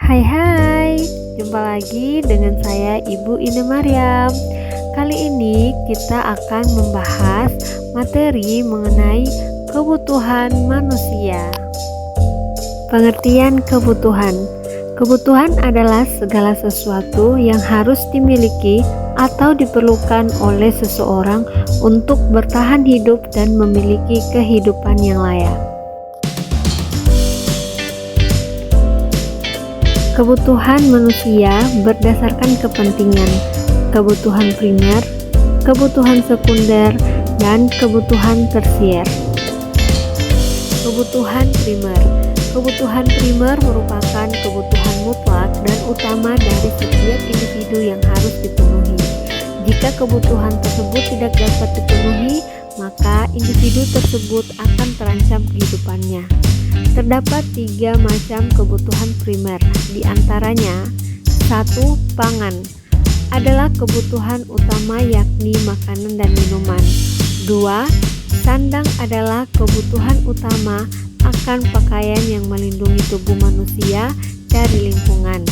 Hai hai, jumpa lagi dengan saya Ibu Ine Maryam. Kali ini kita akan membahas materi mengenai kebutuhan manusia. Pengertian kebutuhan. Kebutuhan adalah segala sesuatu yang harus dimiliki atau diperlukan oleh seseorang untuk bertahan hidup dan memiliki kehidupan yang layak. Kebutuhan manusia berdasarkan kepentingan, kebutuhan primer, kebutuhan sekunder, dan kebutuhan tersier. Kebutuhan primer. Kebutuhan primer merupakan kebutuhan mutlak dan utama dari setiap individu yang harus dipenuhi. Jika kebutuhan tersebut tidak dapat dipenuhi, maka individu tersebut akan terancam kehidupannya. Terdapat 3 macam kebutuhan primer, di antaranya 1. Pangan adalah kebutuhan utama yakni makanan dan minuman. 2. Sandang adalah kebutuhan utama akan pakaian yang melindungi tubuh manusia dari lingkungan.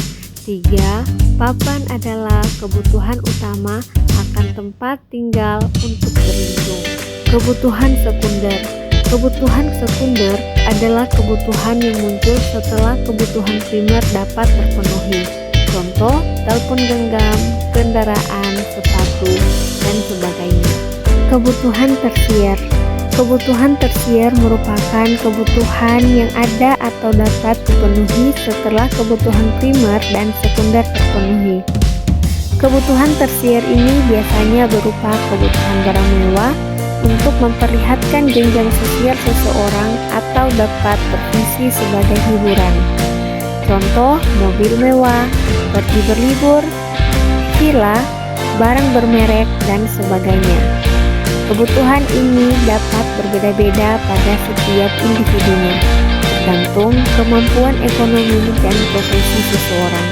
3. Papan adalah kebutuhan utama akan tempat tinggal untuk berlindung. Kebutuhan sekunder. Kebutuhan sekunder adalah kebutuhan yang muncul setelah kebutuhan primer dapat terpenuhi. Contoh, telepon genggam, kendaraan, sepatu, dan sebagainya. Kebutuhan tersier. Kebutuhan tersier merupakan kebutuhan yang ada atau dapat dipenuhi setelah kebutuhan primer dan sekunder terpenuhi. Kebutuhan tersier ini biasanya berupa kebutuhan barang mewah untuk memperlihatkan jenjang sosial seseorang atau dapat berfungsi sebagai hiburan. Contoh, mobil mewah, pergi berlibur, villa, barang bermerek, dan sebagainya. Kebutuhan ini dapat berbeda-beda pada setiap individunya, tergantung kemampuan ekonomi dan profesi seseorang.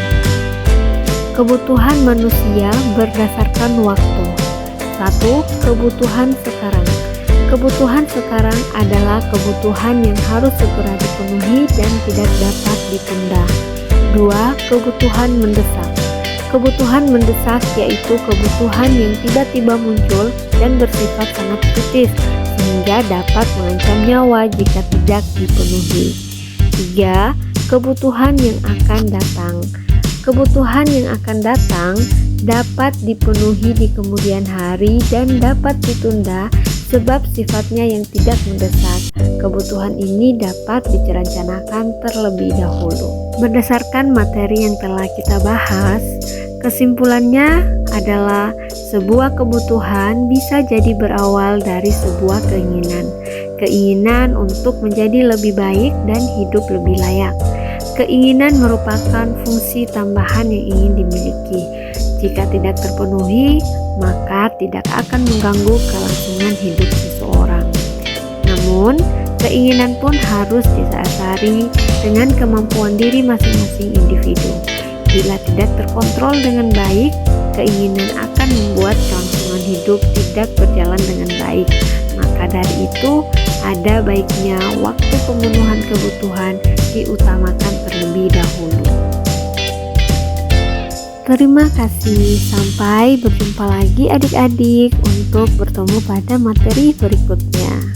Kebutuhan manusia berdasarkan waktu. 1. Kebutuhan sekarang. Kebutuhan sekarang adalah kebutuhan yang harus segera dipenuhi dan tidak dapat ditunda. 2. Kebutuhan mendesak. Kebutuhan mendesak yaitu kebutuhan yang tiba-tiba muncul dan bersifat sangat kritis sehingga dapat mengancam nyawa jika tidak dipenuhi. 3. Kebutuhan yang akan datang. Kebutuhan yang akan datang dapat dipenuhi di kemudian hari dan dapat ditunda sebab sifatnya yang tidak mendesak. Kebutuhan ini dapat direncanakan terlebih dahulu. Berdasarkan materi yang telah kita bahas, kesimpulannya adalah sebuah kebutuhan bisa jadi berawal dari sebuah keinginan. Keinginan untuk menjadi lebih baik dan hidup lebih layak. Keinginan merupakan fungsi tambahan yang ingin dimiliki. Jika tidak terpenuhi, maka tidak akan mengganggu kelangsungan hidup seseorang. Namun, keinginan pun harus didasari dengan kemampuan diri masing-masing individu. Bila tidak terkontrol dengan baik, keinginan akan membuat kelangsungan hidup tidak berjalan dengan baik. Maka dari itu, ada baiknya waktu pemenuhan kebutuhan diutamakan terlebih dahulu. Terima kasih, sampai berjumpa lagi adik-adik untuk bertemu pada materi berikutnya.